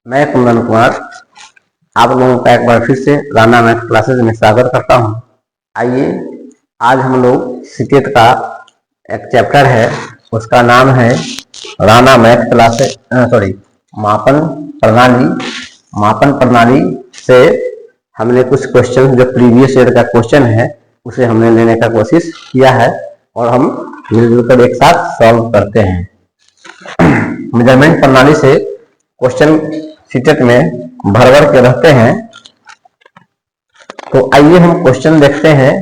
मैं कुंदन कुमार आप लोगों का एक बार फिर से राणा मैथ क्लासेज में स्वागत करता हूं। आइए आज हम लोग सीटेट का एक चैप्टर है, उसका नाम है राणा मैथ क्लासेज मापन प्रणाली। मापन प्रणाली से हमने कुछ क्वेश्चन जो प्रीवियस ईयर का क्वेश्चन है उसे हमने लेने का कोशिश किया है और हम मिलजुल कर एक साथ सॉल्व करते हैं। मेजरमेंट प्रणाली से क्वेश्चन सीटेट में भर भर के रहते हैं, तो आइए हम क्वेश्चन देखते हैं।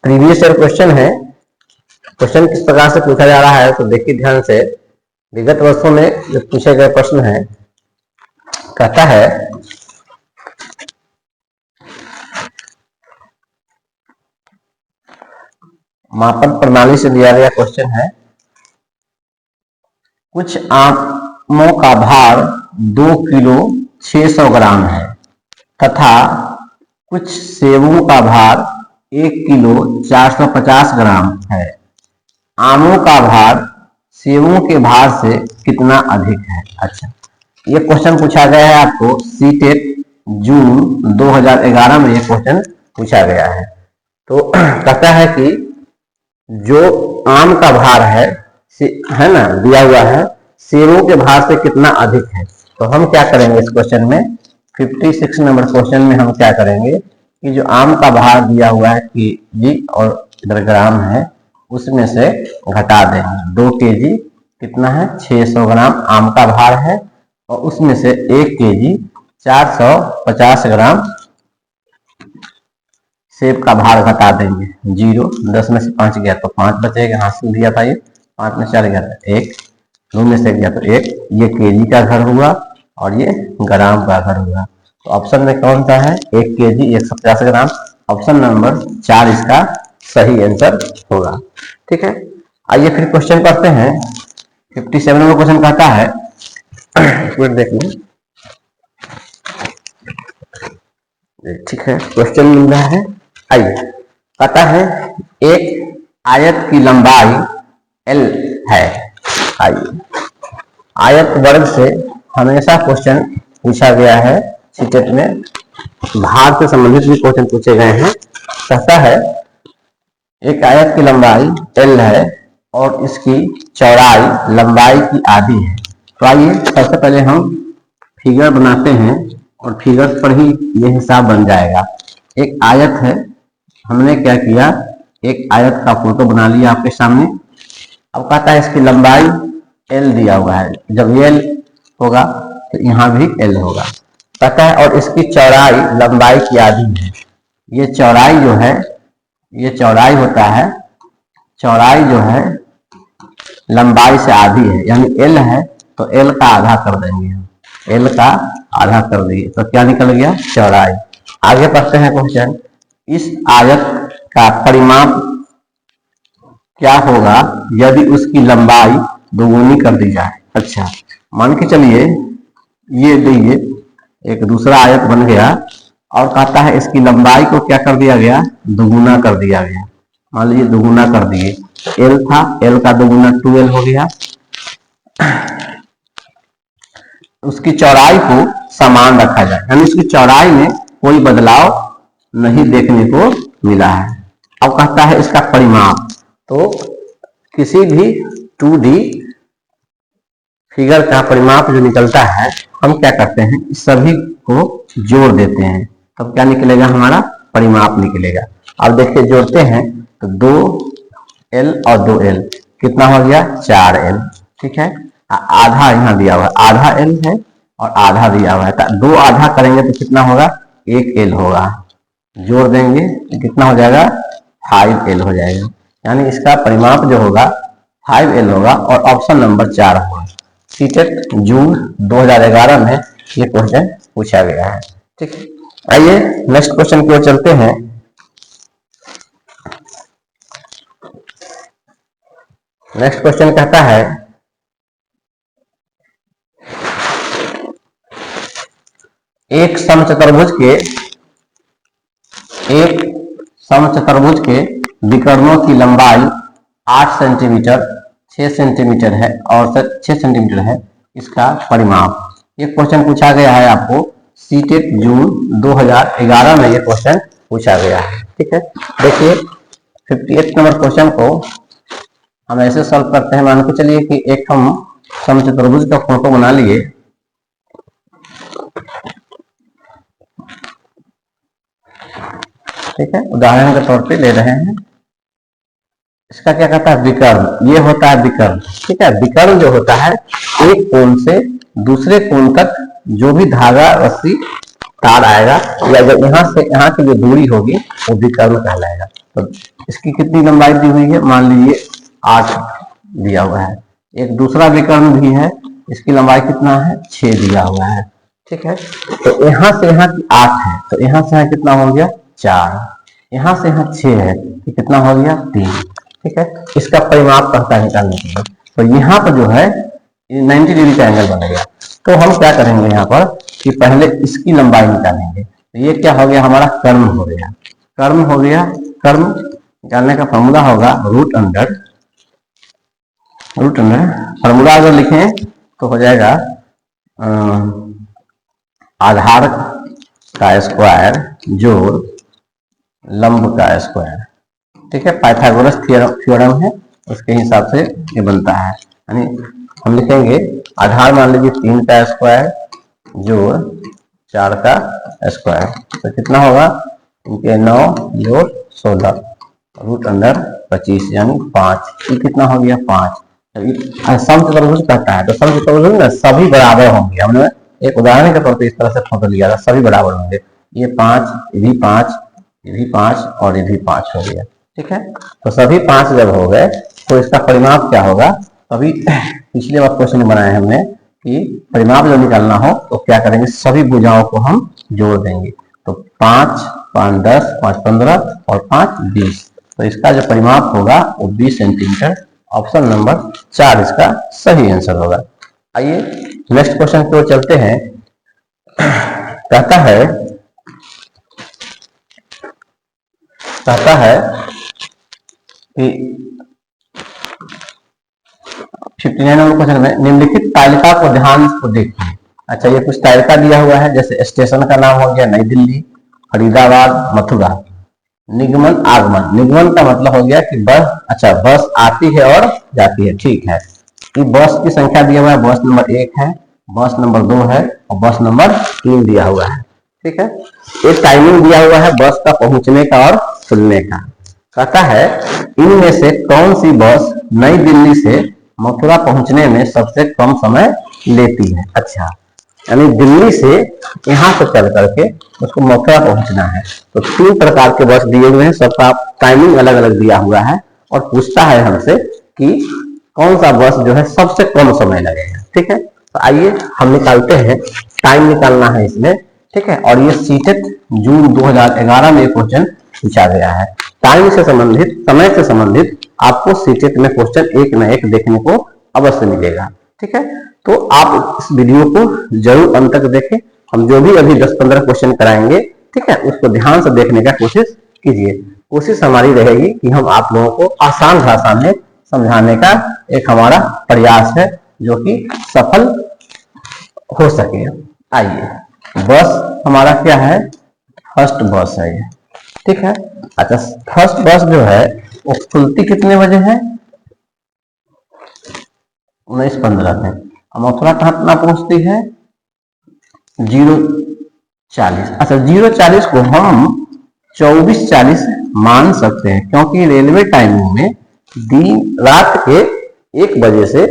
प्रीवियस ईयर क्वेश्चन है। क्वेश्चन किस प्रकार से पूछा जा रहा है तो देखिए ध्यान से। विगत वर्षों में जो पूछे गए प्रश्न है, कहता है मापन प्रणाली से दिया गया क्वेश्चन है, कुछ आमों का भार 2 किलो 600 ग्राम है तथा कुछ सेबों का भार 1 किलो 450 ग्राम है। आमों का भार सेबों के भार से कितना अधिक है। अच्छा, ये क्वेश्चन पूछा गया है आपको सीटेट जून 2011 में ये क्वेश्चन पूछा गया है। तो कहता है कि जो आम का भार है ना, दिया हुआ है, सेबों के भार से कितना अधिक है। तो हम क्या करेंगे इस क्वेश्चन में, 56 नंबर क्वेश्चन में हम क्या करेंगे कि जो आम का भार दिया हुआ है केजी और इधर ग्राम है, उसमें से घटा देंगे। 2 केजी कितना है, 600 ग्राम आम का भार है और उसमें से 1 केजी 450 ग्राम सेब का भार घटा देंगे। 0 10 में से 5 गया तो 5 बचेगा, हाथ से दिया था ये, 5 में 4 गया तो 1, 2 में से गया तो 1। ये केजी का घर हुआ और ये ग्राम का घर हुआ। तो ऑप्शन में कौन सा है, 1 केजी 150 ग्राम। ऑप्शन नंबर 4 इसका सही आंसर होगा। ठीक है, आइए फिर क्वेश्चन करते हैं। 57 नंबर क्वेश्चन कहता है, देख लो, ठीक है, क्वेश्चन मिल रहा है। आइए, कहता है एक आयत की लंबाई L है। आइए, आयत वर्ग से हमेशा क्वेश्चन पूछा गया है सीटेट में, भार से संबंधित भी क्वेश्चन पूछे गए हैं। कहता है एक आयत की लंबाई L है और इसकी चौड़ाई लंबाई की आधी है। तो आइए सबसे पहले हम फिगर बनाते हैं और फिगर पर ही ये हिसाब बन जाएगा। एक आयत है, हमने क्या किया, एक आयत का फोटो बना लिया आपके सामने। अब कहता है इसकी लंबाई L दिया हुआ है, जब L होगा तो यहाँ भी L होगा। कहता है और इसकी चौड़ाई लंबाई की आधी है। ये चौड़ाई जो है, ये चौड़ाई होता है, चौड़ाई जो है लंबाई से आधी है, यानी L है तो L का आधा कर देंगे हम, L का आधा कर दिए तो क्या निकल गया, चौड़ाई। आगे पढ़ते हैं क्वेश्चन। इस आयत का परिमाप क्या होगा यदि उसकी लंबाई दोगुनी कर दी जाए। अच्छा, मान के चलिए ये देखिए एक दूसरा आयत बन गया और कहता है इसकी लंबाई को क्या कर दिया गया, दोगुना कर दिया गया। मान लीजिए दोगुना कर दिए, L था, L का दोगुना 2L हो गया। उसकी चौड़ाई को समान रखा जाए, यानी उसकी चौड़ाई में कोई बदलाव नहीं देखने को मिला है। अब कहता है इसका परिमाप, तो किसी भी 2D फिगर का परिमाप जो निकलता है, हम क्या करते हैं, इस सभी को जोड़ देते हैं, तब क्या निकलेगा, हमारा परिमाप निकलेगा। अब देखिए जोड़ते हैं तो 2L और 2L कितना हो गया, 4L। ठीक है, आधा यहाँ दिया हुआ है, आधा L है और आधा दिया हुआ है, तो 2 आधा करेंगे तो कितना होगा, 1L होगा। जोड़ देंगे तो कितना हो जाएगा, 5L हो जाएगा। यानी इसका परिमाप जो होगा 5L होगा और ऑप्शन नंबर 4 होगा। सीटेट जून 2011 में ये क्वेश्चन पूछा गया है। ठीक है, आइए नेक्स्ट क्वेश्चन की ओर चलते हैं। नेक्स्ट क्वेश्चन कहता है एक समचतुर्भुज के विकर्णों की लंबाई 8 सेंटीमीटर 6 सेंटीमीटर है और 6 सेंटीमीटर है, इसका परिमाप। ये क्वेश्चन पूछा गया है आपको सीटेट जून 2011 में ये क्वेश्चन पूछा गया है। ठीक है, देखिए 58 नंबर क्वेश्चन को हम ऐसे सॉल्व करते हैं। मान के चलिए कि एक हम समचतुर्भुज का फोटो बना लिए। ठीक है, उदाहरण के तौर पे ले रहे हैं। इसका क्या कहता है, विकर्ण। ये होता है विकर्ण। ठीक है, विकर्ण जो होता है एक कोण से दूसरे कोण तक जो भी धागा रस्सी तार आएगा या जब यहाँ से यहाँ की जो दूरी होगी वो विकर्ण कहलाएगा। तो इसकी कितनी लंबाई दी हुई है, मान लीजिए 8 दिया हुआ है। एक दूसरा विकर्ण भी है, इसकी लंबाई कितना है, 6 दिया हुआ है। ठीक है, तो यहाँ से यहाँ की 8 है, तो यहाँ से यहाँ कितना हो गया 4, यहाँ से यहाँ 6 है, तो कितना हो गया 3। ठीक है, इसका परिमाप कहता है निकालने के लिए। तो यहाँ पर जो है 90 डिग्री का एंगल बनेगा। तो हम क्या करेंगे यहाँ पर कि पहले इसकी लंबाई निकालेंगे। तो ये क्या हो गया, हमारा कर्म हो गया। कर्म हो गया, कर्म निकालने का फॉर्मूला होगा रूट अंडर फॉर्मूला अगर लिखें तो हो जाएगा आधार का स्क्वायर जोड़ लंब का स्क्वायर। ठीक है, पाइथागोरस थ्योरम है, उसके हिसाब से ये बनता है। यानी हम लिखेंगे आधार मान लीजिए 3 का स्क्वायर जोड़ 4 का स्क्वायर, तो कितना होगा, इनके 9 जोड़ 16 रूट अंडर 25 यानी 5। ये कितना हो गया 5। समचतुर्भुज कहता है, तो समचतुर्भुज में सभी बराबर होंगे। हमने एक उदाहरण के तौर पर इस तरह से फोटो लिया था, सभी बराबर होंगे। ये 5, ये भी 5, ये भी 5 और ये भी 5 हो गया। ठीक है, तो सभी 5 जब हो गए तो इसका परिमाप क्या होगा। अभी पिछले बार क्वेश्चन बनाए हमने कि परिमाप जब निकालना हो तो क्या करेंगे, सभी भुजाओं को हम जोड़ देंगे। तो 5, 5, 10, 5, 15 और 5, 20। तो इसका जो परिमाप होगा वो 20 सेंटीमीटर। ऑप्शन नंबर 4 इसका सही आंसर होगा। आइए नेक्स्ट क्वेश्चन की ओर चलते हैं। कहता है कि 59 नंबर क्वेश्चन में निम्नलिखित तालिका को ध्यान से देखिए। अच्छा, ये कुछ तालिका दिया हुआ है, जैसे स्टेशन का नाम हो गया नई दिल्ली, फरीदाबाद, मथुरा। निगमन आगमन, निगमन का मतलब हो गया कि बस, अच्छा बस आती है और जाती है। ठीक है, कि बस की संख्या दिया हुआ है, बस नंबर 1 है, बस नंबर 2 है और बस नंबर 3 दिया हुआ है। ठीक है, एक टाइमिंग दिया हुआ है बस का पहुंचने का और खुलने का। कहता है इनमें से कौन सी बस नई दिल्ली से मथुरा पहुंचने में सबसे कम समय लेती है। अच्छा, यानी दिल्ली से यहाँ से चल करके उसको मथुरा पहुंचना है। तो 3 प्रकार के बस दिए हुए हैं, सबका टाइमिंग अलग अलग दिया हुआ है और पूछता है हमसे कि कौन सा बस जो है सबसे कम समय लगेगा। ठीक है, तो आइए हम निकालते हैं, टाइम निकालना है इसमें। ठीक है, और ये सीटेट जून 2011 में क्वेश्चन पूछा गया है। टाइम से संबंधित, समय से संबंधित आपको सीटेट में क्वेश्चन एक न एक देखने को अवश्य मिलेगा। ठीक है, तो आप इस वीडियो को जरूर अंत तक देखें। हम जो भी अभी 10-15 क्वेश्चन कराएंगे, ठीक है, उसको ध्यान से देखने का कोशिश कीजिए। कोशिश हमारी रहेगी कि हम आप लोगों को आसान भाषा में समझाने का एक हमारा प्रयास है, जो कि सफल हो सके। आइए, बस हमारा क्या है, फर्स्ट बस है ये। ठीक है, अच्छा फर्स्ट बस जो है वो खुलती कितने बजे है, 19:15 में। मथुरा कहाँ पहुंचती है, 0:40। अच्छा 0:40 को हम 24:40 मान सकते हैं, क्योंकि रेलवे टाइमिंग में दिन रात के 1 बजे से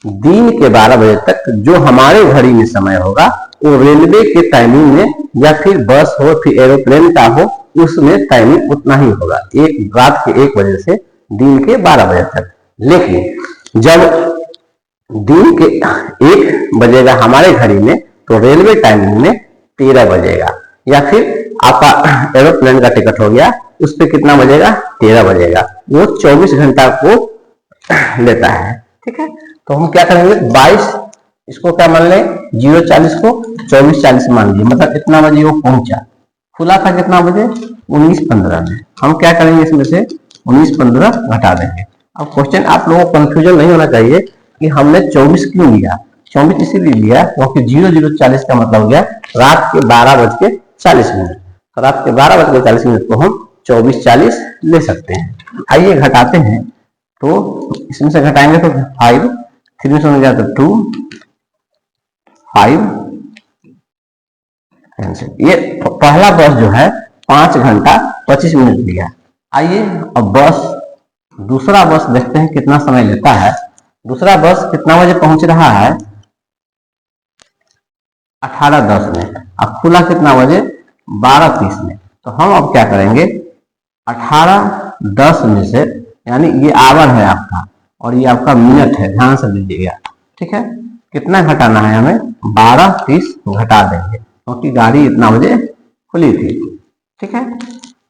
दिन के 12 बजे तक जो हमारे घड़ी में समय होगा वो रेलवे के टाइमिंग में, या फिर बस हो फिर एरोप्लेन का हो, उसमें टाइमिंग उतना ही होगा, एक रात के 1 बजे से दिन के 12 बजे तक। लेकिन जब दिन के 1 बजेगा हमारे घड़ी में तो रेलवे टाइमिंग में 13 बजेगा। या फिर आपका एरोप्लेन का टिकट हो गया, उस पर कितना बजेगा, 13 बजेगा। वो 24 घंटा को लेता है। ठीक है, तो हम क्या करेंगे 22 इसको क्या मान लें 040 को 2440 मान लीजिए, मतलब कितना बजे वो पहुंचा, खुला था कितना बजे 19:15 में। हम क्या करेंगे इसमें से 19:15 घटा देंगे। अब क्वेश्चन आप लोगों को कंफ्यूजन नहीं होना चाहिए कि हमने 24 क्यों लिया, 24 इसीलिए लिया क्योंकि 0040 का मतलब हो गया रात के 12:40। तो रात के 12:40 को हम 24:40 ले सकते हैं। आइए घटाते हैं, तो इसमें से घटाएंगे तो 5, 3 में से हो गया तो 2, 5 ये पहला बस जो है 5 घंटा 25 मिनट लिया। आइए अब बस दूसरा बस देखते हैं कितना समय लेता है। दूसरा बस कितना बजे पहुंच रहा है 18:10 में, अब खुला कितना बजे 12:30 में। तो हम अब क्या करेंगे 18:10 में से, यानी ये आवर है आपका और ये आपका मिनट है, ध्यान से लीजिएगा। ठीक है, कितना घटाना है हमें 12:30 घटा देंगे क्योंकि गाड़ी इतना बजे खुली थी। ठीक है,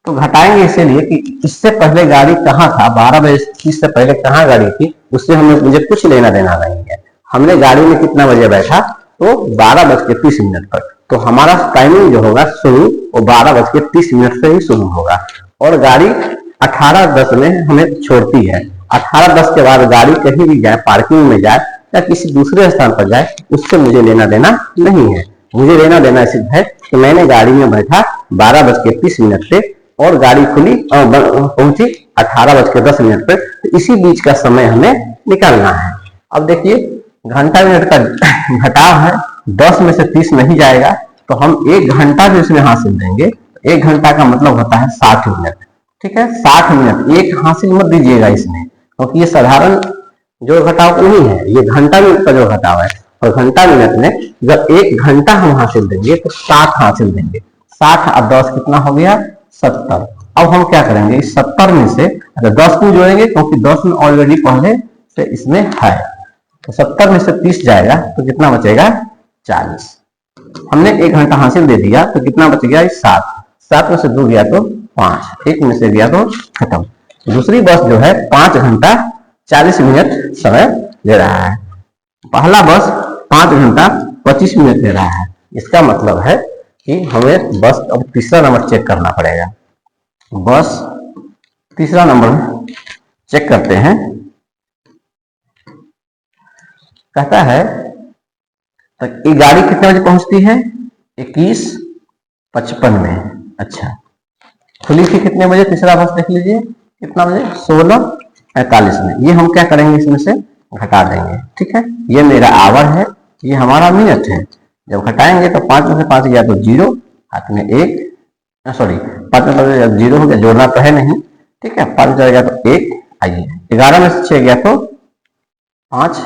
तो घटाएंगे इसीलिए कि इससे पहले गाड़ी कहाँ था, 12:30 से पहले कहाँ गाड़ी थी, उससे मुझे कुछ लेना देना नहीं है। हमने गाड़ी में कितना बजे बैठा तो 12:30 पर, तो हमारा टाइमिंग जो होगा शुरू वो 12:30 से ही शुरू होगा और गाड़ी 18:10 में हमें छोड़ती है। 18:10 के बाद गाड़ी कहीं भी जाए, पार्किंग में जाए या किसी दूसरे स्थान पर जाए, उससे मुझे लेना देना नहीं है। मुझे लेना देना सिर्फ है कि मैंने गाड़ी में बैठा 12:30 पे और गाड़ी खुली पहुंची 18:10 पर, तो इसी बीच का समय हमें निकालना है। अब देखिए घंटा मिनट का घटाव है, 10 में से 30 नहीं जाएगा, तो हम 1 घंटा भी इसमें हासिल देंगे। 1 घंटा का मतलब होता है 60 मिनट। ठीक है, 60 मिनट एक हासिल मत दीजिएगा इसमें, क्योंकि ये साधारण जो घटाव नहीं है, ये घंटा मिनट का जो घटाव है। और घंटा मिनट में जब 1 घंटा हम हासिल देंगे तो 60 हासिल देंगे। 60 और 10 कितना हो गया 70। अब हम क्या करेंगे इस 70 में से 10 को जोड़ेंगे क्योंकि 10 में ऑलरेडी पहले से इसमें है, तो 70 में से 30 जाएगा तो कितना बचेगा 40। हमने 1 घंटा हासिल दे दिया तो कितना बच गया 7। 7 में से 2 गया तो 5, 1 में से गया तो खत्म। दूसरी बस जो है 5 घंटा 40 मिनट समय ले रहा है, पहला बस 5 घंटा 25 मिनट ले रहा है। इसका मतलब है कि हमें बस अब तीसरा नंबर चेक करना पड़ेगा। बस तीसरा नंबर चेक करते हैं, कहता है तो ये गाड़ी कितने बजे पहुंचती है 21:55 में। अच्छा, खुली थी कितने बजे, तीसरा बस देख लीजिए कितना बजे 16:45 में। ये हम क्या करेंगे इसमें से घटा देंगे। ठीक है, ये मेरा आवर है, ये हमारा मिनट है। जब घटाएंगे तो 5 में से 5 गया तो 0, हाथ में 1, सॉरी 5 में 5 0 हो गया, जोड़ना तो है नहीं। ठीक है, 5 में गया तो 1, आइए 11 में से 6 गया तो 5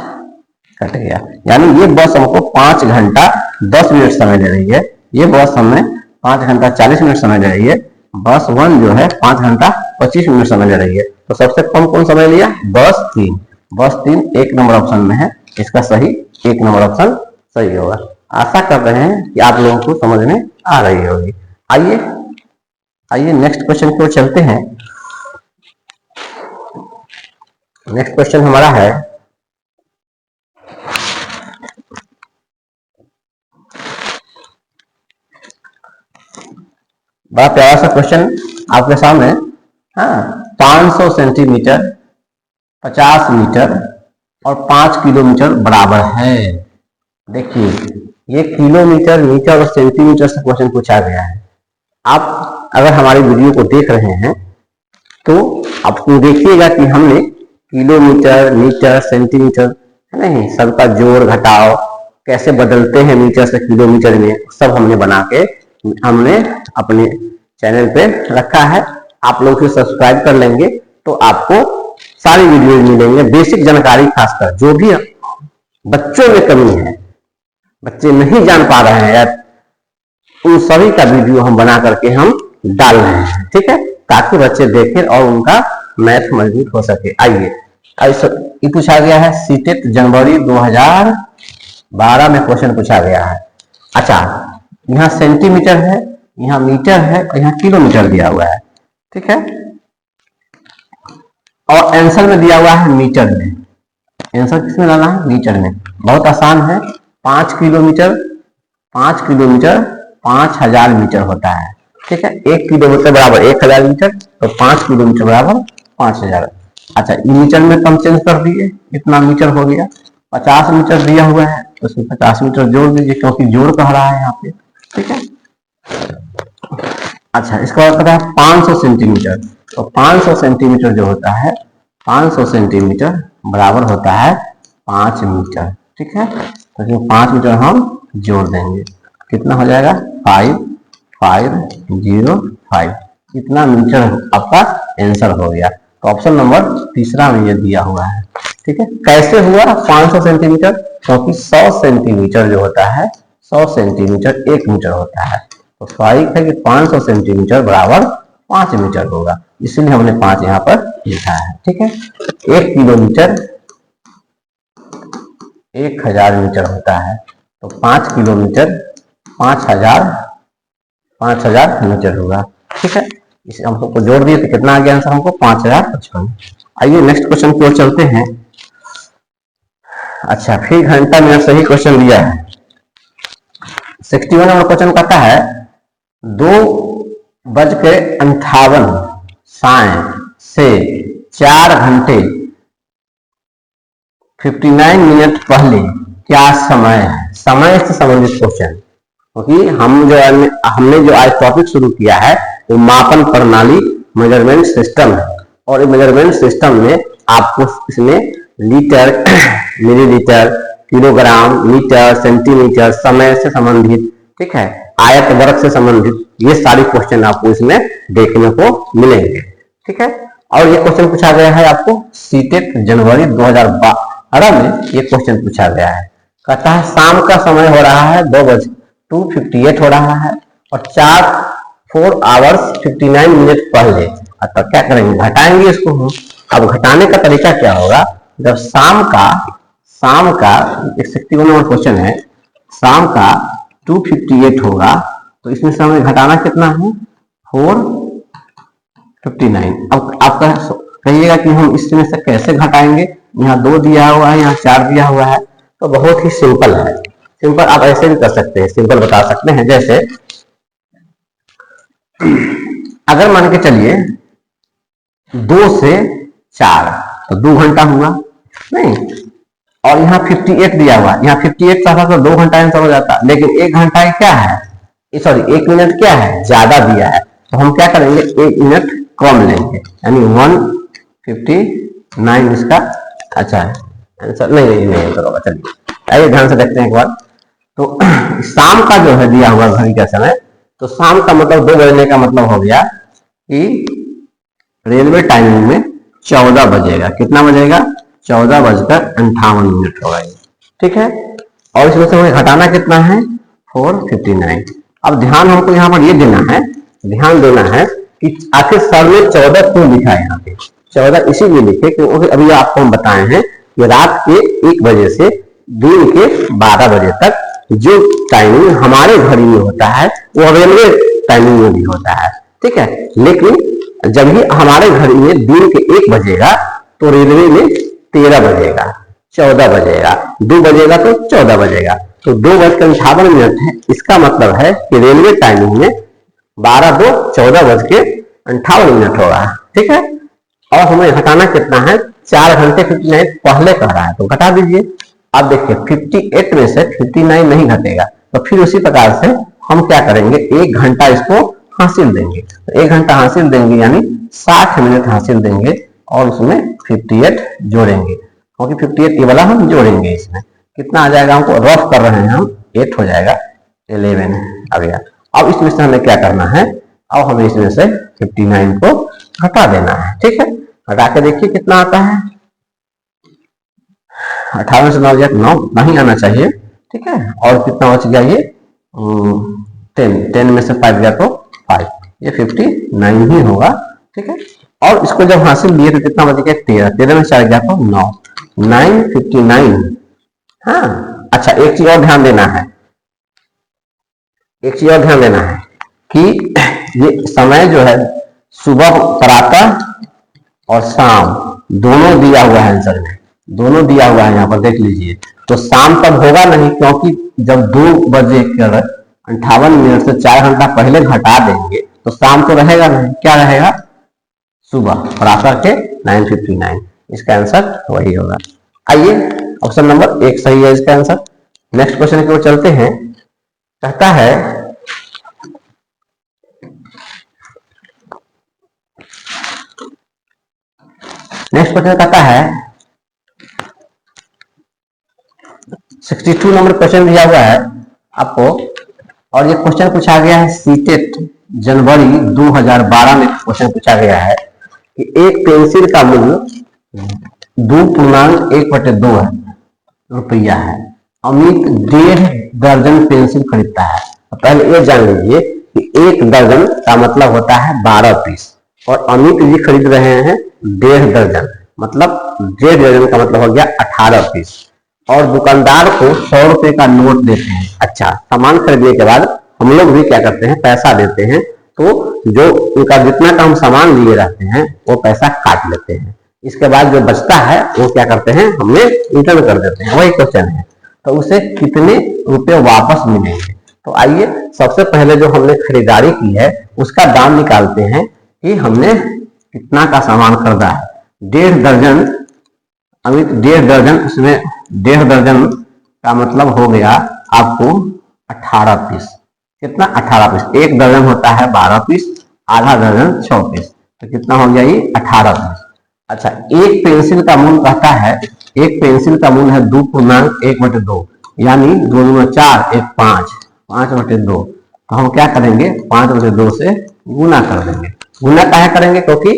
कट गया। यानी ये बस हमको 5 घंटा 10 मिनट समय ले रही है, ये बस हमें 5 घंटा 40 मिनट समय ले रही है। बस 1 जो है 5 घंटा 25 मिनट समय ले रही है। तो सबसे कम कौन समय लिया बस 3। बस 3 1 नंबर ऑप्शन में है, इसका सही 1 नंबर ऑप्शन सही होगा। आशा कर रहे हैं कि आप लोगों को समझ में आ रही होगी। आइए नेक्स्ट क्वेश्चन की ओर चलते हैं। नेक्स्ट क्वेश्चन हमारा है बड़ा प्यारा सा क्वेश्चन आपके सामने। हाँ, 500 सेंटीमीटर 50 मीटर और 5 किलोमीटर बराबर है। देखिए ये किलोमीटर मीटर और सेंटीमीटर से क्वेश्चन पूछा गया है। आप अगर हमारी वीडियो को देख रहे हैं तो आपको देखिएगा कि हमने किलोमीटर मीटर सेंटीमीटर है नहीं, सबका जोड़ घटाव कैसे बदलते हैं मीटर से किलोमीटर में, सब हमने बना के हमने अपने चैनल पे रखा है। आप लोग फिर सब्सक्राइब कर लेंगे तो आपको सारी वीडियो मिलेंगे, बेसिक जानकारी खासकर जो भी बच्चों में कमी है, बच्चे नहीं जान पा रहे हैं यार, उन सभी का वीडियो हम बना करके हम डाल रहे हैं। ठीक है, ताकि बच्चे देखें और उनका मैथ मजबूत हो सके। आइए ये पूछा गया है सीटेट जनवरी 2012 में क्वेश्चन पूछा गया है। अच्छा, यहाँ सेंटीमीटर है, यहाँ मीटर है और यहाँ किलोमीटर दिया हुआ है। ठीक है, और आंसर में दिया हुआ है मीटर में। आंसर किसमें डालना है? मीटर में। बहुत आसान है। 5 किलोमीटर 5000 मीटर होता है। ठीक है, 1 किलोमीटर बराबर 1000 मीटर, तो 5 किलोमीटर बराबर 5000। अच्छा, मीटर में कम चेंज कर दिए, इतना मीटर हो गया। 50 मीटर दिया हुआ है तो उसमें 50 मीटर जोड़ दीजिए, क्योंकि जोड़ कह रहा है यहाँ पे। ठीक है। अच्छा, इसका बाद पता है 500 सेंटीमीटर। तो 500 सेंटीमीटर जो होता है, 500 सेंटीमीटर बराबर होता है 5 मीटर। ठीक है, तो 5 मीटर हम जोड़ देंगे, कितना हो जाएगा? 5505। इतना मीटर आपका आंसर हो गया। तो ऑप्शन नंबर तीसरा में ये दिया हुआ है। ठीक है, कैसे हुआ 500 सेंटीमीटर? क्योंकि 100 सेंटीमीटर जो होता है, 100 सेंटीमीटर 1 मीटर होता है, तो स्वाभाविक है कि 500 सेंटीमीटर बराबर 5 मीटर होगा, इसलिए हमने 5 यहाँ पर लिखा है। ठीक है, 1 किलोमीटर 1000 मीटर होता है, तो 5 किलोमीटर 5000 मीटर होगा। ठीक है, इसे हम सबको जोड़ दिए तो कितना आ गया आंसर हमको? 5055। आइए नेक्स्ट क्वेश्चन की ओर चलते हैं। अच्छा, फिर घंटा मिनट सही क्वेश्चन दिया है। 61 नंबर क्वेश्चन कहता है 2:58 साय से 4 घंटे 59 मिनट पहले क्या समय है? समय से संबंधित क्वेश्चन, क्योंकि हमने जो आज टॉपिक शुरू किया है वो मापन प्रणाली मेजरमेंट सिस्टम है, और मेजरमेंट सिस्टम में आपको इसमें litre, millilitre, kilogram, metre, centimetre, समय से संबंधित, ठीक है, आयत वर्ग से संबंधित, ये सारी क्वेश्चन आपको इसमें देखने को मिलेंगे। ठीक है, और ये क्वेश्चन पूछा गया है आपको सीटेट जनवरी 2012 में ये क्वेश्चन पूछा गया है। कहता है शाम का समय हो रहा है 2:58 हो रहा है, और 4 आवर्स 59 मिनट पहले। तो क्या करेंगे? घटाएंगे इसको हम। अब घटाने का तरीका क्या होगा? जब शाम का 61 नंबर क्वेश्चन है, शाम का 2:58 होगा, तो इसमें समय घटाना कितना है? 4:59। अब आप कहिएगा कि हम इसमें से कैसे घटाएंगे? यहाँ 2 दिया हुआ है, यहाँ 4 दिया हुआ है, तो बहुत ही सिंपल है। सिंपल आप ऐसे भी कर सकते हैं, सिंपल बता सकते हैं। जैसे अगर मान के चलिए 2 से 4, तो 2 घंटा हुआ नहीं, और यहाँ 58 दिया हुआ, यहाँ 58 था तो 2 घंटा आंसर हो जाता, लेकिन 1 घंटा क्या है, सॉरी 1 मिनट क्या है, ज्यादा दिया है, तो हम क्या करेंगे? 1 मिनट कम लेंगे, यानी 1:59 इसका अच्छा है आंसर। नहीं आंसर होगा। चलिए आइए ध्यान से देखते हैं एक बार। तो शाम का जो है दिया हुआ घड़ी का समय, तो शाम का मतलब 2 बजने का मतलब हो गया कि रेलवे टाइमिंग में 14 बजेगा। कितना बजेगा? 14:58 होगा। ठीक है, और इसमें से हमें घटाना कितना है? 4:59। अब ध्यान हमको यहाँ पर ये देना है, ध्यान देना है कि आखिर सर में 14 क्यों लिखा है? यहाँ पे 14 इसीलिए लिखे क्योंकि अभी आपको हम बताए हैं कि रात के 1 बजे से दिन के 12 बजे तक जो टाइमिंग हमारे घड़ी में होता है वो रेलवे टाइमिंग में भी होता है। ठीक है, लेकिन जब भी हमारे घड़ी में दिन के 1 बजेगा तो रेलवे में 13 बजेगा, 14 बजेगा, 2 बजेगा तो 14 बजेगा, तो 2:58 है। इसका मतलब है कि रेलवे टाइमिंग में 12:02 होगा। ठीक है, और हमें घटाना कितना है? 4 घंटे 59 पहले कह रहा है, तो घटा दीजिए। अब देखिए 58 में से 59 नहीं घटेगा, तो फिर उसी प्रकार से हम क्या करेंगे? 1 घंटा इसको हासिल देंगे, तो 1 घंटा हासिल देंगे यानी 60 मिनट हासिल देंगे, और उसमें 58 जोड़ेंगे, क्योंकि 58 ये वाला हम जोड़ेंगे। इसमें कितना आ जाएगा? हमको रफ कर रहे हैं हम, 8 हो जाएगा, 11 आ गया। अब इसमें से हमें क्या करना है? अब हमें इसमें से 59 को घटा देना है। ठीक है, घटा के देखिए कितना आता है। 58 से 9 नहीं आना चाहिए। ठीक है, और कितना बच गया? ये 10 में से 5 गया तो 5, ये 59 ही होगा। ठीक है, और इसको जब हासिल लिए तो कितना बच गया? 13 में 4 गया तो 9, 9:59। हाँ, अच्छा एक चीज और ध्यान देना है, कि ये समय जो है सुबह प्रातः और शाम दोनों दिया हुआ है आंसर में, दोनों दिया हुआ है यहाँ पर देख लीजिए। तो शाम तक होगा नहीं, क्योंकि जब 2 बजे कर 58 मिनट से 4 घंटा पहले घटा देंगे तो शाम तो रहेगा नहीं, क्या रहेगा, सुबह, और आकर के 9:59। इसका आंसर वही होगा। आइए ऑप्शन नंबर 1 सही है इसका आंसर। नेक्स्ट क्वेश्चन की ओर चलते हैं। कहता है नेक्स्ट क्वेश्चन कहता है 62 नंबर क्वेश्चन दिया हुआ है आपको, और ये क्वेश्चन पूछा गया है सीटेट जनवरी 2012 में क्वेश्चन पूछा गया है कि एक पेंसिल का मूल्य 2.1/2 रुपया है। अमित 1.5 दर्जन पेंसिल खरीदता है। पहले ये जान लीजिए कि 1 दर्जन का मतलब होता है 12 पीस, और अमित जी खरीद रहे हैं 1.5 दर्जन, मतलब 1.5 दर्जन का मतलब हो गया 18 पीस। और दुकानदार को 100 रुपए का नोट देते हैं। अच्छा, सामान खरीदने के बाद हम लोग भी क्या करते हैं, पैसा देते हैं, तो जो उनका जितना का हम सामान लिए रहते हैं वो पैसा काट लेते हैं। इसके बाद जो बचता है वो क्या करते हैं, हमें रिटर्न कर देते हैं। वही क्वेश्चन है, तो उसे कितने रुपए वापस मिलेंगे। तो आइए सबसे पहले जो हमने खरीदारी की है उसका दाम निकालते हैं कि हमने कितना का सामान खरीदा है। 1.5 दर्जन, अमित 1.5 दर्जन, उसमें 1.5 दर्जन का मतलब हो गया आपको 18 पीस। कितना, 18 पीस। 1 दर्जन होता है 12 पीस, आधा दर्जन 6 पीस, तो कितना हो गया ये 18 पीस। अच्छा, एक पेंसिल का मूल्य कहता है, एक पेंसिल का मूल्य है 2.1/2, यानी 2 दूना 4, 1 5, 5/2। तो हम क्या करेंगे, 5/2 से गुना कर देंगे। गुना काहे करेंगे, क्योंकि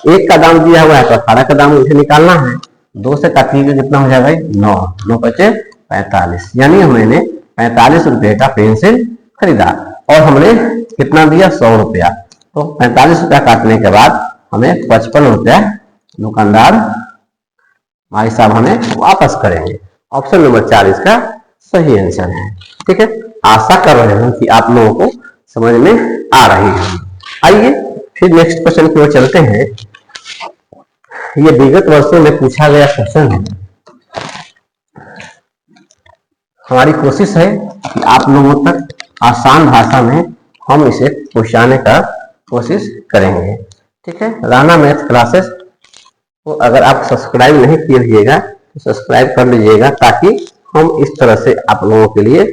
1 का दाम दिया हुआ है तो 18 का दाम मुझे निकालना है। 2 से काटिएगा कितना हो जाएगा, 9, 9 बचे 45, यानी हमने 45 रुपए का पेंसिल खरीदा और हमने कितना दिया, 100 रुपया। तो 45 रुपया काटने के बाद हमें 55 रुपया दुकानदार भाई साहब हमें वापस करेंगे। ऑप्शन नंबर 4 इसका सही आंसर है। ठीक है, आशा कर रहे हैं कि आप लोगों को समझ में आ रही है। आइए फिर नेक्स्ट क्वेश्चन की ओर चलते हैं। ये विगत वर्षों में पूछा गया क्वेश्चन है। हमारी कोशिश है कि आप लोगों तक आसान भाषा में हम इसे पहुंचाने का कोशिश करेंगे। ठीक है, राणा मैथ क्लासेस को अगर आप सब्सक्राइब नहीं कीजिएगा तो सब्सक्राइब कर लीजिएगा, ताकि हम इस तरह से आप लोगों के लिए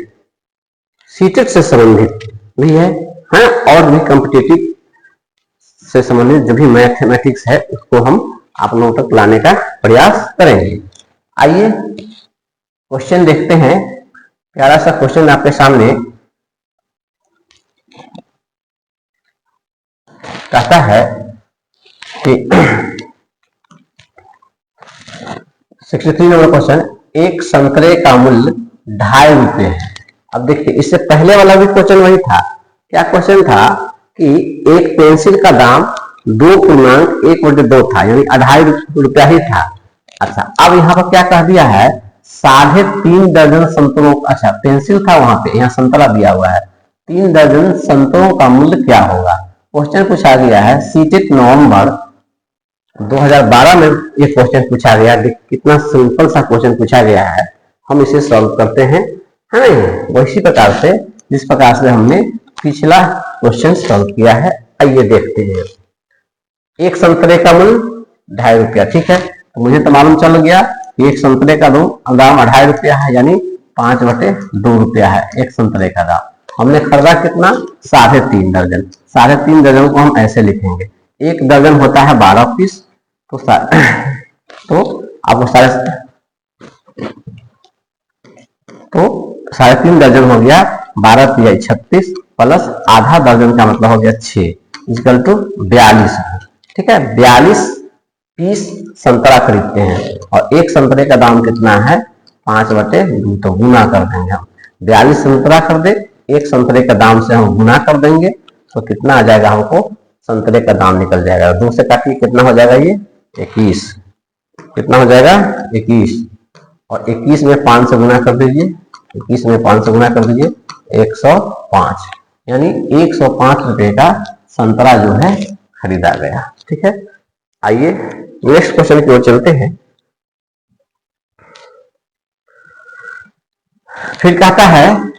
सीटेट से संबंधित भी है और भी कॉम्पिटिटिव से संबंधित जो भी मैथमेटिक्स है उसको हम आप लोगों तक लाने का प्रयास करेंगे। आइए क्वेश्चन देखते हैं। प्यारा सा क्वेश्चन आपके सामने कहता है कि 63 नंबर क्वेश्चन, एक संतरे का मूल्य 2.5 रुपये है। अब देखिए, इससे पहले वाला भी क्वेश्चन वही था। क्या क्वेश्चन था कि एक पेंसिल का दाम 2.1/2 था, यानी 2.5 रुपया ही था। अच्छा, अब यहाँ पर क्या कह दिया है, 3.5 दर्जन संतरों। अच्छा, पेंसिल था वहां पे, यहाँ संतरा दिया हुआ है। 3 दर्जन संतरों का मूल्य क्या होगा। क्वेश्चन पूछा गया है सीटेट नवंबर 2012 में ये क्वेश्चन पूछा गया। कितना सिंपल सा क्वेश्चन पूछा गया है, हम इसे सॉल्व करते हैं, है नहीं, वैसी प्रकार से जिस प्रकार से हमने पिछला क्वेश्चन सॉल्व किया है। आइए देखते हैं। एक संतरे का मूल्य 2.5 रुपया। ठीक है, तो मुझे तो मालूम चल गया कि एक संतरे का दाम 2.5 रुपया है, यानी 5/2 रुपया है एक संतरे का दाम। हमने खरीदा कितना, 3.5 दर्जन। 3.5 दर्जन को हम ऐसे लिखेंगे, एक दर्जन होता है 12 पीस, तो आपको 3.5 दर्जन हो गया, 12 तिया 36 प्लस आधा दर्जन का मतलब हो गया 6 इक्वल टू 42। ठीक है, 42 पीस संतरा खरीदते हैं और एक संतरे का दाम कितना है, 5/2। तो गुना कर देंगे हम, 42 संतरा खरीदे, एक संतरे का दाम से हम गुना कर देंगे तो कितना आ जाएगा, हमको संतरे का दाम निकल जाएगा। 2 से काटिए कितना हो जाएगा, ये 21। कितना हो जाएगा, 21। और 21 में 5 से गुना कर दीजिए, 21 में 5 से गुना कर दीजिए, 105, यानी 105 रुपए का संतरा जो है खरीदा गया। ठीक है, आइए नेक्स्ट क्वेश्चन की ओर चलते हैं। फिर कहता है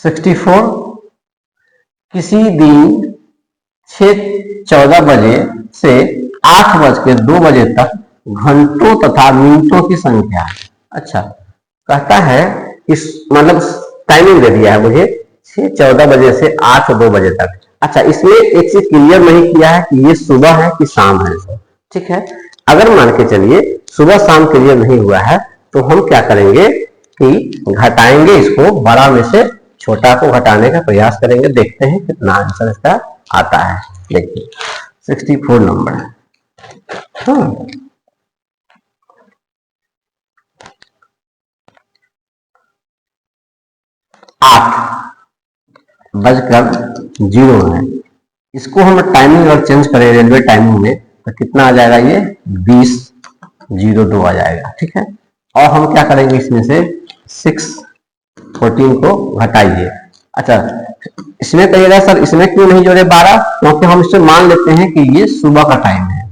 64 किसी दिन 6:14 बजे से 8:02 बजे तक घंटों तथा मिनटों की संख्या है। अच्छा, कहता है इस मतलब टाइमिंग दे दिया है मुझे 6:14 बजे से 8:02 बजे तक। अच्छा, इसमें एक चीज क्लियर नहीं किया है कि ये सुबह है कि शाम है। ठीक है, अगर मान के चलिए सुबह शाम क्लियर नहीं हुआ है तो हम क्या करेंगे कि घटाएंगे, इसको बड़ा में से छोटा को घटाने का प्रयास करेंगे, देखते हैं कितना आंसर इसका आता है। देखिए 64 नंबर है। हाँ, 8:0 है। इसको हम टाइमिंग अगर चेंज करें रेलवे टाइमिंग में तो कितना आ जाएगा, ये 20:02 आ जाएगा। ठीक है, और हम क्या करेंगे इसमें से 6:14 को घटाइए। अच्छा, इसमें कहिएगा सर इसमें क्यों नहीं जोड़े 12, क्योंकि हम इससे मान लेते हैं कि ये सुबह का टाइम है।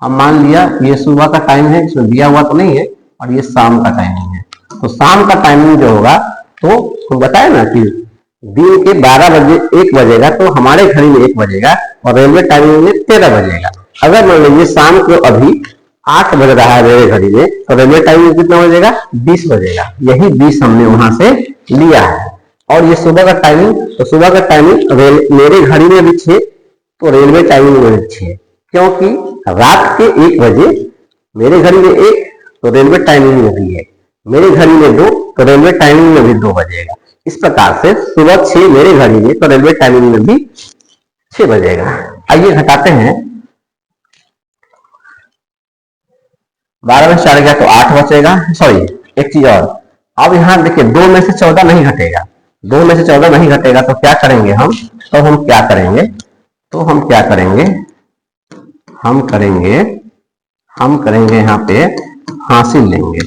हम मान लिया ये सुबह का टाइम है, इसमें दिया हुआ तो नहीं है, और ये शाम का टाइमिंग है। तो शाम का टाइमिंग जो होगा तो बताए ना कि दिन के 12 बजे 1 बजेगा तो हमारे घड़ी में 1 बजेगा और रेलवे टाइमिंग में 13 बजेगा। अगर मान लीजिए शाम को अभी 8 बज रहा है मेरे घड़ी में तो रेलवे टाइमिंग कितना बजेगा, 20 बजेगा। यही 20 हमने वहां से लिया है। और ये सुबह का टाइमिंग, तो सुबह का टाइमिंग मेरे घड़ी में भी 6 तो रेलवे टाइमिंग में भी 6, क्योंकि रात के 1 बजे मेरे घड़ी में 1 तो रेलवे टाइमिंग में भी 1, मेरे घड़ी में 2 तो रेलवे टाइमिंग में भी 2 बजेगा। इस प्रकार से सुबह 6 मेरे घड़ी में तो रेलवे टाइमिंग में भी 6 बजेगा। आइए घटाते हैं, 12 में 4 गया तो 8 बचेगा। सॉरी, एक चीज और, अब यहाँ देखिए 2 में से 14 नहीं घटेगा, 2 में से 14 नहीं घटेगा तो क्या करेंगे हम, तो हम क्या करेंगे, हम करेंगे यहाँ पे हासिल लेंगे।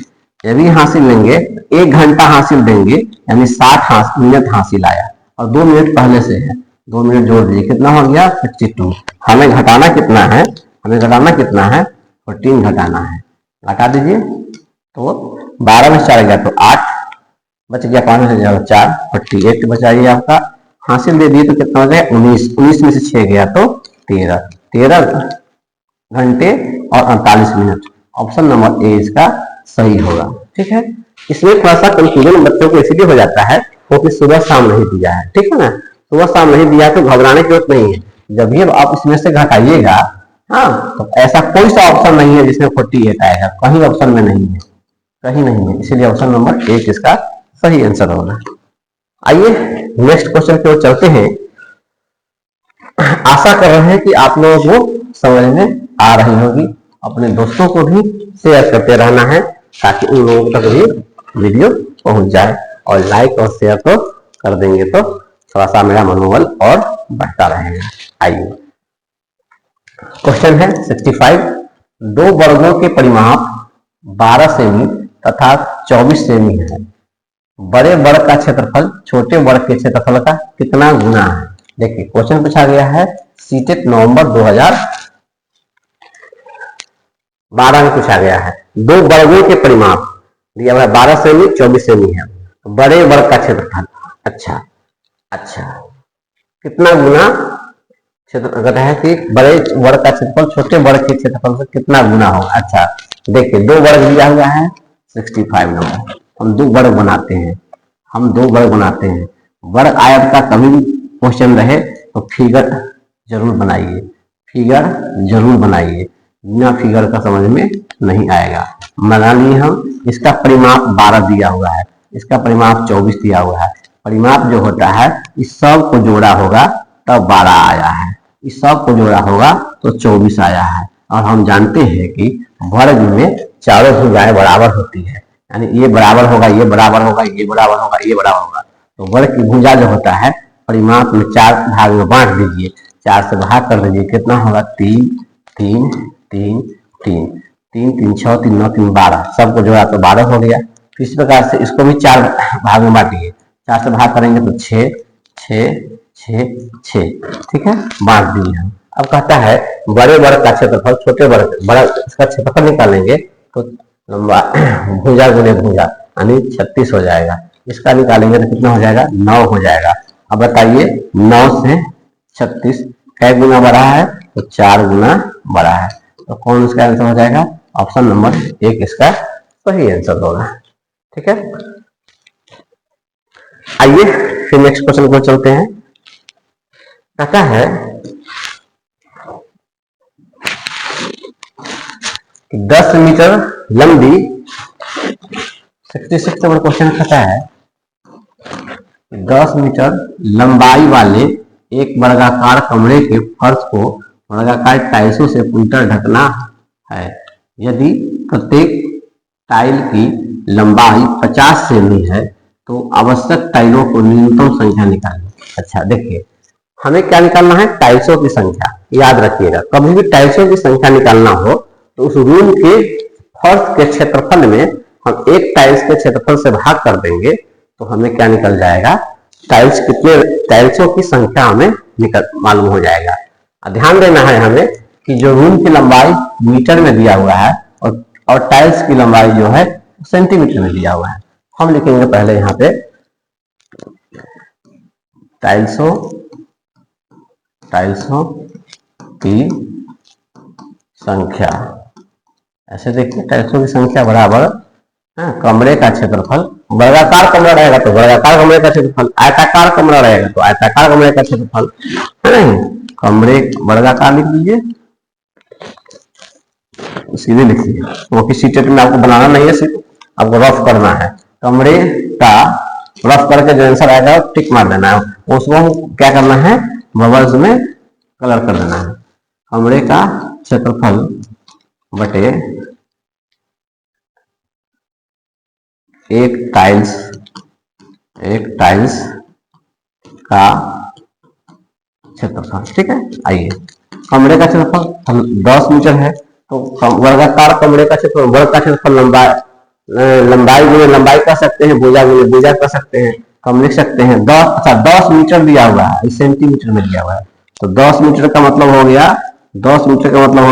यदि हासिल लेंगे 1 घंटा हासिल देंगे यानी 60 मिनट हासिल आया, और 2 मिनट पहले से है, 2 मिनट जोड़ दीजिए, कितना हो गया 52। हमें घटाना कितना है, 14 घटाना है, घटा दीजिए। तो 12 में 4 गया तो 8 बच गया, 5 में से 4 48 बचाइए आपका। हासिल दे दिए तो कितना हो गया 19, 19 में से 6 गया तो 13 घंटे और 48 मिनट। ऑप्शन नंबर ए इसका सही होगा। ठीक है, इसमें थोड़ा सा कंफ्यूजन बच्चों को इसलिए हो जाता है क्योंकि सुबह शाम नहीं दिया है। ठीक है ना, सुबह शाम नहीं दिया तो घबराने की जरूरत नहीं है। जब भी आप इसमें से घटाइएगा, हाँ, तो ऐसा कोई सा ऑप्शन नहीं है जिसमें 48 आएगा, कहीं ऑप्शन में नहीं है, कहीं नहीं है, इसीलिए ऑप्शन नंबर 1 इसका सही आंसर होगा। आइए नेक्स्ट क्वेश्चन की ओर चलते हैं। आशा कर रहे हैं कि आप लोगों को समझ में आ रही होगी। अपने दोस्तों को भी शेयर करते रहना है ताकि उन लोगों तक भी वीडियो पहुंच जाए, और लाइक और शेयर तो कर देंगे तो थोड़ा सा मेरा मनोबल और बढ़ता रहेगा। आइए क्वेश्चन है 65, 2 वर्गों के परिमाप 12 सेमी तथा 24 सेमी है। बड़े वर्ग का क्षेत्रफल छोटे वर्ग के क्षेत्रफल का कितना गुना है। देखिए क्वेश्चन पूछा गया है, सीटेट नवंबर 2012 में पूछा गया है। 2 वर्गों के परिमाप दिया हुआ है, 12 सेमी 24 सेमी है, बड़े वर्ग का क्षेत्रफल। अच्छा कितना गुना क्षेत्र कहता है कि बड़े वर्ग का क्षेत्रफल छोटे वर्ग के क्षेत्रफल से कितना गुना होगा। अच्छा देखिए 2 वर्ग दिया हुआ है 65 नंबर, हम 2 वर्ग बनाते हैं, वर्ग आयत का कभी भी क्वेश्चन रहे तो फिगर जरूर बनाइए, बिना फिगर का समझ में नहीं आएगा। मान लिए हम इसका परिमाप 12 दिया हुआ है, इसका परिमाप 24 दिया हुआ है, परिमाप जो होता है इस सब को जोड़ा होगा तब 12 आया है, इस सब को जोड़ा होगा तो 24 आया है। और हम जानते हैं कि वर्ग में चारों भुजाएं बराबर होती है, यानी ये बराबर होगा, ये बराबर होगा, ये बराबर होगा, ये बराबर होगा। तो वर्ग की भुजा जो होता है परिमाप में 4 भाग में बांट दीजिए, 4 से भाग कर दीजिए, कितना होगा 3 3 3 3 3 3 6 3 9 3 12, सबको जोड़ा तो 12 हो गया। इस प्रकार से इसको भी 4 भाग में बांटिए, 4 से भाग करेंगे तो 6 6 6 6, ठीक है, बांट दिए हम। अब कहता है बड़े वर्ग का क्षेत्रफल छोटे वर्ग बड़ा इसका क्षेत्रफल निकालेंगे तो लंबा भुजा गुने भुजा यानी 36 हो जाएगा। इसका निकालेंगे तो कितना हो जाएगा 9 हो जाएगा। अब बताइए 9 से 36 कै गुना बड़ा है तो 4 गुना बड़ा है। तो कौन इसका आंसर हो जाएगा? ऑप्शन नंबर 1 इसका सही आंसर होगा। ठीक है, आइए फिर नेक्स्ट क्वेश्चन को चलते हैं। कहता है 10 मीटर लंबी 66 नंबर क्वेश्चन कहता है 10 मीटर लंबाई वाले एक वर्गाकार कमरे के फर्श को वर्गाकार टाइल्सों से पूरी ढकना है। यदि प्रत्येक टाइल की लंबाई 50 सेमी है तो आवश्यक टाइलों को न्यूनतम संख्या निकालें। अच्छा देखिए, हमें क्या निकालना है? टाइल्सों की संख्या। याद रखिएगा, कभी भी टाइल्सों की संख्या निकालना हो तो उस रूम के फर्श के क्षेत्रफल में हम एक टाइल्स के क्षेत्रफल से भाग कर देंगे तो हमें क्या निकल जाएगा? टाइल्स कितने टाइल्सों की संख्या हमें मालूम हो जाएगा। ध्यान देना है हमें कि जो रूम की लंबाई मीटर में दिया हुआ है और टाइल्स की लंबाई जो है सेंटीमीटर में दिया हुआ है। हम लिखेंगे पहले यहाँ पे टाइल्सों की संख्या। ऐसे देखिए, टाइल्सों की संख्या बराबर कमरे का क्षेत्रफल। वर्गाकार कमरा रहेगा तो वर्गाकार कमरे का क्षेत्रफल, आयताकार कमरा रहेगा तो आयताकार कमरे का क्षेत्रफल, है नहीं? कमरे वर्गाकार लिख लीजिए, सीधे लिखिए, क्योंकि सीटेट में आपको बनाना नहीं है, सिर्फ आपको रफ करना है। कमरे का रफ करके जो आंसर आएगा टिक मार देना है, उसको हम क्या करना है? बबल्स में कलर कर देना है। कमरे का क्षेत्रफल बटे एक टाइल्स का क्षेत्रफल। ठीक है, आइए कमरे का क्षेत्रफल 10 मीटर है तो वर्गाकार कमरे का क्षेत्रफल, वर्ग का क्षेत्रफल लंबाई गुणे लंबाई कर सकते हैं, भुजा गुणे भुजा कर सकते हैं। हम लिख सकते हैं 10 मीटर दिया हुआ है, सेंटीमीटर में दिया हुआ है तो 10 मीटर का मतलब हो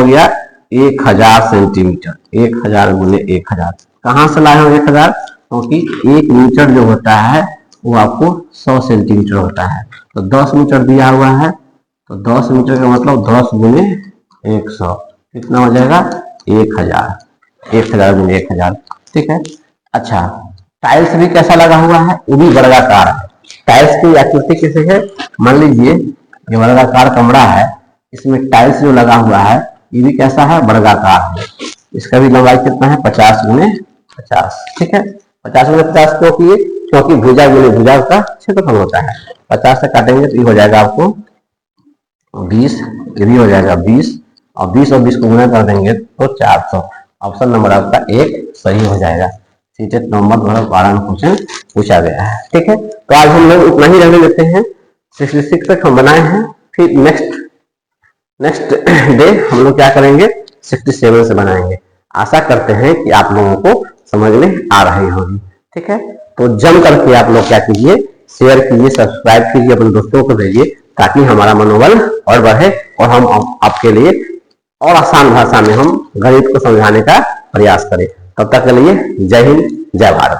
गया 1000 सेंटीमीटर। 1000 गुने 1000 कहाँ से लाए हो 1000? क्योंकि 1 मीटर जो होता है वो आपको 100 सेंटीमीटर होता है। तो 10 मीटर दिया हुआ है तो 10 मीटर का मतलब 10 गुने 100 कितना हो जाएगा? 1000। 1000 गुने 1000। ठीक है, अच्छा टाइल्स भी कैसा लगा हुआ है? वो भी वर्गाकार है। टाइल्स की आकृति कैसे है? मान लीजिए ये वर्गाकार कमरा है, इसमें टाइल्स जो लगा हुआ है ये भी कैसा है? वर्गाकार है। इसका भी लंबाई कितना है? 50 गुने 50। ठीक है, 50 गुने 50 क्योंकि भुजा गुने भुजा का क्षेत्रफल होता है। 50 से काटेंगे तो ये हो जाएगा आपको 20, ये भी हो जाएगा 20 और 20 को गुना कर देंगे तो 400। ऑप्शन नंबर आपका 1 सही हो जाएगा। सीटेट नंबर 12 में क्वेश्चन पूछा गया है। ठीक है, तो आज हम लोग उतना ही रहने देते हैं। 66 तक हम बनाए हैं, फिर नेक्स्ट डे हम लोग क्या करेंगे? 67 से बनाएंगे। आशा करते हैं कि आप लोगों को समझ में आ रही होगी। ठीक है, तो जम करके आप लोग क्या कीजिए? शेयर कीजिए, सब्सक्राइब कीजिए, अपने दोस्तों को भेजिए ताकि हमारा मनोबल और बढ़े और हम आपके लिए और आसान भाषा में हम गणित को समझाने का प्रयास करें। तब तक के लिए जय हिंद, जय भारत।